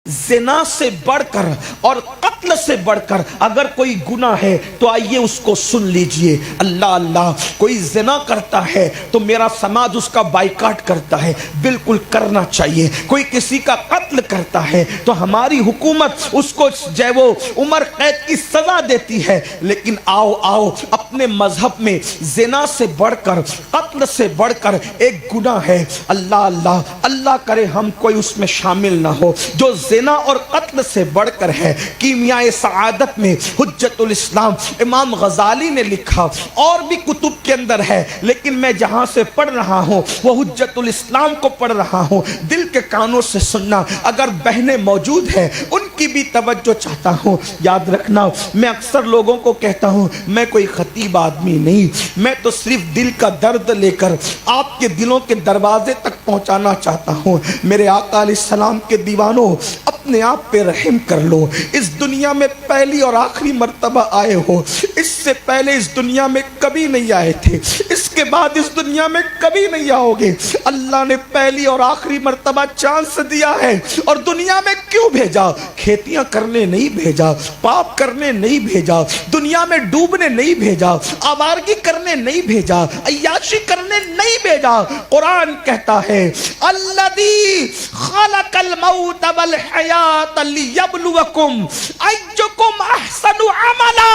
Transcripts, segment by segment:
ज़िना से बढ़कर और कत्ल से बढ़कर अगर कोई गुनाह है तो आइए उसको सुन लीजिए। अल्लाह अल्लाह, कोई ज़िना करता है तो मेरा समाज उसका बाइकाट करता है, बिल्कुल करना चाहिए। कोई किसी का कत्ल करता है तो हमारी हुकूमत उसको जो वो उम्र कैद की सजा देती है। लेकिन आओ आओ, अपने मजहब में ज़िना से बढ़कर, कत्ल से बढ़कर एक गुनाह है। अल्लाह अल्लाह, अल्लाह करे हम कोई उसमें शामिल ना हो। जो ज़िना और कत्ल से बढ़कर है, कीमियाए सआदत में हुज्जतुल इस्लाम इमाम गजाली ने लिखा, और भी कुतुब के अंदर है, लेकिन मैं जहां से पढ़ रहा हूं वो हुज्जतुल इस्लाम को पढ़ रहा हूं। दिल के कानों से सुनना, अगर बहनें मौजूद हैं उनकी भी तवज्जो चाहता हूं। याद रखना, मैं अक्सर लोगों को कहता हूं मैं कोई खतीब आदमी नहीं, मैं तो सिर्फ दिल का दर्द लेकर आपके दिलों के दरवाजे तक पहुंचाना चाहता हूं। मेरे आका अलैहिस्सलाम के दीवानों, अपने आप पे रहम कर लो। इस दुनिया में पहली और आखिरी मर्तबा आए हो, इससे पहले इस दुनिया में कभी नहीं आए थे, इसके बाद इस दुनिया में कभी नहीं आओगे। अल्लाह ने पहली और आखिरी मर्तबा चांस दिया है, और दुनिया में क्यों भेजा? खेतियां करने नहीं भेजा, पाप करने नहीं भेजा, दुनिया में डूबने नहीं भेजा, आवारगी करने नहीं भेजा, अय्याशी करने नहीं भेजा। कुरान कहता है अल्लज़ी खलक़ल मौत वल हयात लियब्लुवकुम अय्युकुम अहसनु अमला।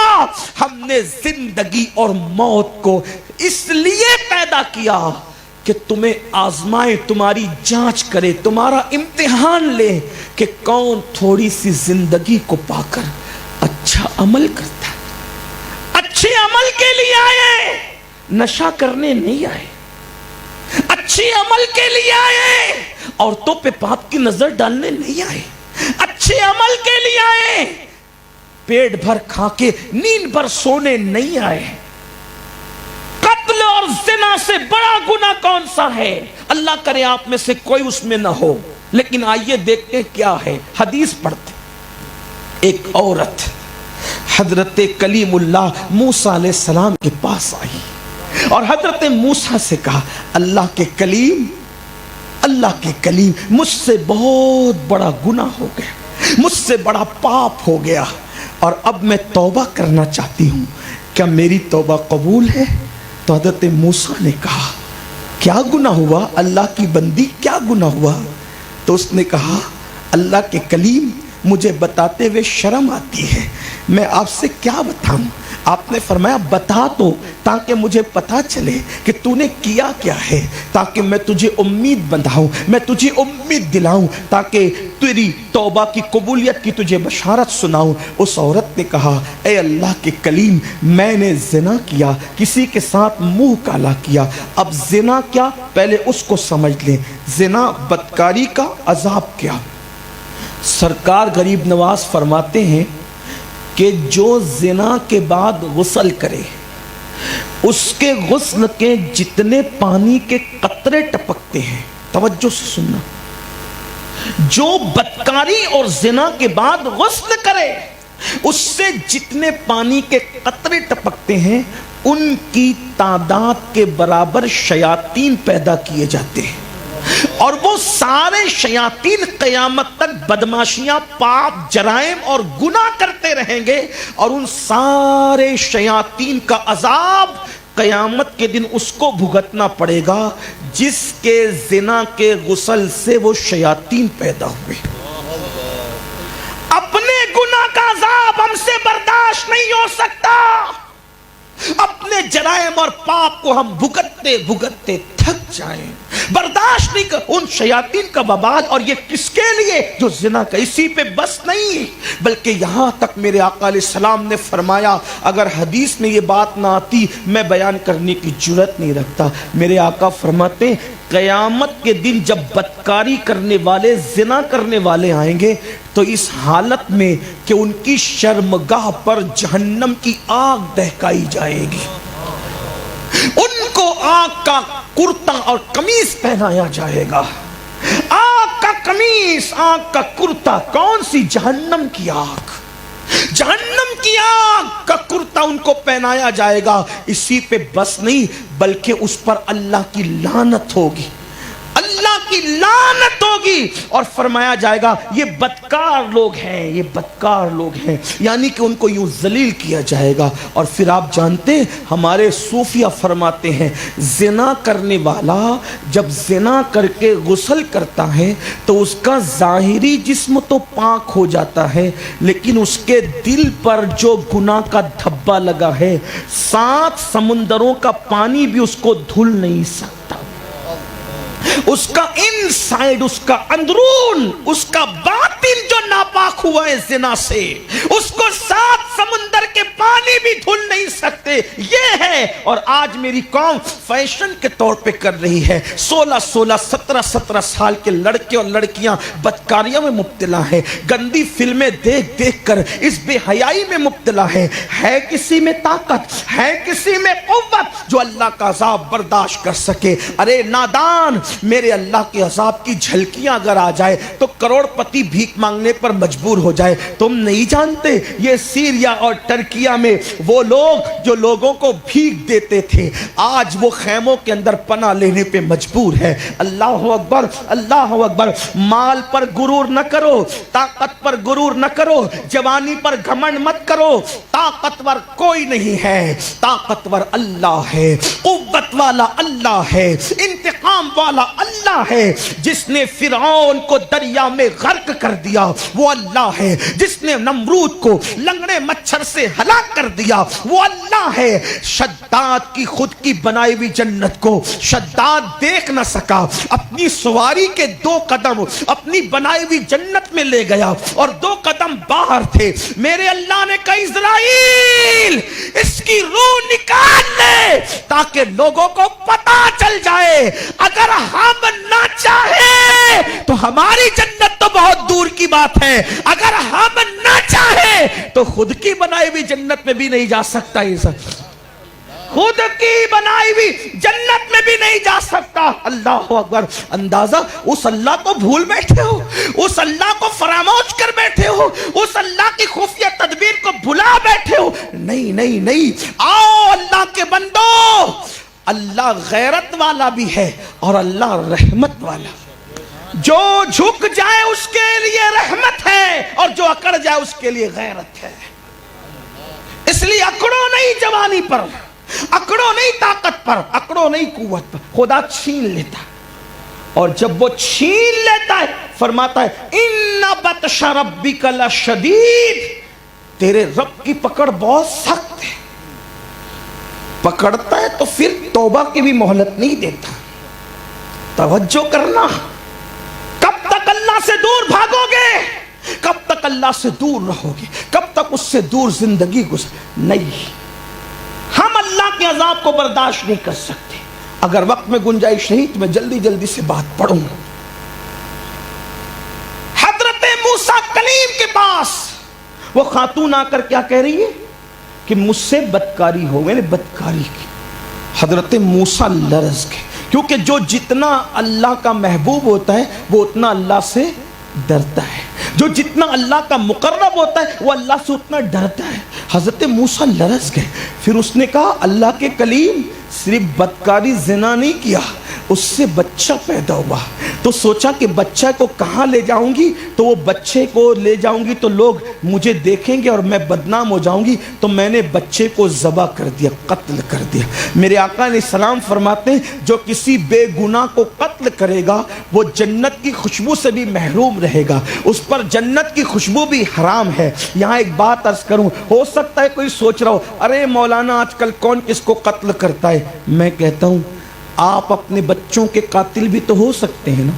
हमने जिंदगी और मौत को इसलिए पैदा किया कि तुम्हें आजमाए, तुम्हारी जांच करे, तुम्हारा इम्तिहान ले कि कौन थोड़ी सी जिंदगी को पाकर अच्छा अमल करता है। अच्छे अमल के लिए आए, नशा करने नहीं आए। अच्छे अमल के लिए आए, औरतों पे पाप की नजर डालने नहीं आए। अच्छे अमल के लिए आए, पेट भर खा के नींद भर सोने नहीं आए। कत्ल और ज़िना से बड़ा गुनाह कौन सा है? अल्लाह करे आप में से कोई उसमें ना हो। लेकिन आइए देखते हैं क्या है। हदीस पढ़ते, एक औरत हजरत कलीमुल्लाह मूसा अलैहि सलाम के पास आई और हजरत मूसा से कहा, अल्लाह के कलीम, अल्लाह के कलीम, मुझसे बहुत बड़ा गुनाह हो गया, मुझसे बड़ा पाप हो गया, और अब मैं तौबा करना चाहती हूँ, क्या मेरी तौबा कबूल है? तो हजरत मूसा ने कहा, क्या गुनाह हुआ अल्लाह की बंदी, क्या गुनाह हुआ? तो उसने कहा, अल्लाह के कलीम, मुझे बताते हुए शर्म आती है, मैं आपसे क्या बताऊं? आपने फरमाया बता तो, ताकि मुझे पता चले कि तूने किया क्या है, ताकि मैं तुझे उम्मीद बंधाऊं, मैं तुझे उम्मीद दिलाऊं, ताकि तेरी तौबा की कबूलियत की तुझे बशारत सुनाऊं। उस औरत ने कहा, ए अल्लाह के कलीम, मैंने ज़िना किया, किसी के साथ मुंह काला किया। अब ज़िना क्या, पहले उसको समझ लें। ज़िना बदकारी का अजाब क्या? सरकार गरीब नवाज फरमाते हैं कि जो ज़िना के बाद गुस्ल करे, उसके गुस्ल के जितने पानी के कतरे टपकते हैं, तवज्जो से सुनना, जो बदकारी और ज़िना के बाद गुस्ल करे उससे जितने पानी के कतरे टपकते हैं, उनकी तादाद के बराबर शयातीन पैदा किए जाते हैं, और वो सारे शयातीन क़यामत तक बदमाशियां, पाप, जराइम और गुनाह करते रहेंगे, और उन सारे शयातीन का अजाब क़यामत के दिन उसको भुगतना पड़ेगा जिसके ज़िना के गुस्ल से वो शयातीन पैदा हुए। अपने गुनाह का अजाब हमसे बर्दाश्त नहीं हो सकता। अपने जराइम और पाप को हम भुगतते भुगतते थक जाएं, बर्दाश्त नहीं कर उन शयातीन का बबाद। और ये किसके लिए? जो ज़िना का। इसी पे बस नहीं, बल्कि यहां तक मेरे आका अलैहिस्सलाम ने फरमाया, अगर हदीस में ये बात ना आती मैं बयान करने की जुर्रत नहीं रखता। मेरे आका फरमाते, क़यामत के दिन जब बदकारी करने वाले, ज़िना करने वाले आएंगे तो इस हालत में कि उनकी शर्मगाह पर जहन्नम की आग दहकाई जाएगी, उनको आग का कुर्ता और कमीज पहनाया जाएगा। आग का कमीज, आग का कुर्ता, कौन सी? जहन्नम की आग, जहन्नम की आग का कुर्ता उनको पहनाया जाएगा। इसी पे बस नहीं, बल्कि उस पर अल्लाह की लानत होगी, अल्लाह کی لعنت ہوگی اور فرمایا جائے گا یہ بدکار لوگ ہیں، یہ بدکار لوگ ہیں، یعنی کہ ان کو یوں ذلیل کیا جائے گا۔ اور پھر آپ جانتے ہیں ہمارے صوفیہ فرماتے ہیں زنا کرنے والا جب زنا کر کے غسل کرتا ہے تو اس کا ظاہری جسم تو پاک ہو جاتا ہے، لیکن اس کے دل پر جو گناہ کا دھبا لگا ہے 7 سمندروں کا پانی بھی اس کو دھل نہیں سکتا۔ اس کا انسائیڈ، اس کا اندرون، اس کا باطن جو ناپاک ہوا ہے زنا سے، اس کو 7 سمندر کے پانی بھی دھل نہیں سکتے۔ یہ ہے، اور آج میری قوم فیشن کے طور پہ کر رہی ہے۔ 16 17 سال کے لڑکے اور لڑکیاں بدکاریوں میں مبتلا ہیں، گندی فلمیں دیکھ دیکھ کر اس بے حیائی میں مبتلا ہے کسی میں طاقت، ہے کسی میں قوت جو اللہ کا عذاب برداشت کر سکے۔ ارے نادان، میرے اللہ کے عذاب کی جھلکیاں اگر آ جائے تو کروڑ پتی بھیک مانگنے پر مجبور ہو جائے۔ تم نہیں جانتے یہ سیریا اور ترکیہ میں وہ لوگ جو لوگوں کو بھیک دیتے تھے آج وہ خیموں کے اندر پناہ لینے پہ مجبور ہے۔ اللہ اکبر، اللہ اکبر۔ مال پر غرور نہ کرو، طاقت پر غرور نہ کرو، جوانی پر گھمنڈ مت کرو۔ طاقتور کوئی نہیں ہے، طاقتور اللہ ہے، قوت والا اللہ ہے، انتقام والا اللہ ہے۔ جس نے فرعون کو دریا میں غرق کر دیا وہ اللہ ہے، جس نے نمرود کو لنگڑے مچھر سے ہلاک کر دیا وہ اللہ ہے۔ شداد کی خود کی بنائی ہوئی جنت کو شداد دیکھ نہ سکا، اپنی سواری کے 2 قدم اپنی بنائی ہوئی جنت میں لے گیا اور 2 قدم باہر تھے۔ میرے اللہ نے کہا اسرائیل اس کی روح نکال لے تاکہ لوگوں کو پتا چل جائے اگر ہم نہ چاہیں تو ہماری جنت تو بہت دور کی بات ہے، اگر ہم نہ چاہیں تو خود کی بنائی ہوئی جنت میں بھی نہیں جا سکتا۔ خود کی بنائی ہوئی جنت میں بھی نہیں جا سکتا۔ اللہ اکبر۔ اندازہ اس اللہ کو بھول بیٹھے ہو، اس اللہ کو فراموش کر بیٹھے ہو، اس اللہ کی خفیہ تدبیر کو بھلا بیٹھے ہو۔ نہیں نہیں نہیں، آؤ اللہ کے بندو، اللہ غیرت والا بھی ہے اور اللہ رحمت والا۔ جو جھک جائے اس کے لیے رحمت ہے اور جو اکڑ جائے اس کے لیے غیرت ہے۔ اس لیے اکڑو نہیں جوانی پر، اکڑو نہیں طاقت پر، اکڑو نہیں قوت پر، خدا چھین لیتا اور جب وہ چھین لیتا ہے فرماتا ہے ان بطش ربک لشدید، تیرے رب کی پکڑ بہت سخت ہے۔ پکڑتا ہے تو پھر توبہ کی بھی مہلت نہیں دیتا۔ توجہ کرنا، کب تک اللہ سے دور بھاگو گے، کب تک اللہ سے دور رہو گے، کب تک اس سے دور زندگی گزر نہیں۔ ہم اللہ کے عذاب کو برداشت نہیں کر سکتے۔ اگر وقت میں گنجائش نہیں تو میں جلدی جلدی سے بات پڑھوں گا۔ حضرت موسیٰ کلیم کے پاس وہ خاتون آ کر کیا کہہ رہی ہے کہ مجھ سے بدکاری ہو، میں نے بدکاری کی۔ حضرت موسیٰ لرز گئے، کیونکہ جو جتنا اللہ کا محبوب ہوتا ہے وہ اتنا اللہ سے ڈرتا ہے، جو جتنا اللہ کا مقرب ہوتا ہے وہ اللہ سے اتنا ڈرتا ہے۔ حضرت موسیٰ لرز گئے، پھر اس نے کہا اللہ کے کلیم صرف بدکاری زنا نہیں کیا، اس سے بچہ پیدا ہوا، تو سوچا کہ بچہ کو کہاں لے جاؤں گی، تو وہ بچے کو لے جاؤں گی تو لوگ مجھے دیکھیں گے اور میں بدنام ہو جاؤں گی، تو میں نے بچے کو ذبح کر دیا، قتل کر دیا۔ میرے آقا علیہ السلام فرماتے ہیں جو کسی بے گناہ کو قتل کرے گا وہ جنت کی خوشبو سے بھی محروم رہے گا، اس پر جنت کی خوشبو بھی حرام ہے۔ یہاں ایک بات عرض کروں، ہو سکتا ہے کوئی سوچ رہا ہو ارے مولانا آج کل کون کس کو قتل کرتا ہے، میں کہتا ہوں آپ اپنے بچوں کے قاتل بھی تو ہو سکتے ہیں نا۔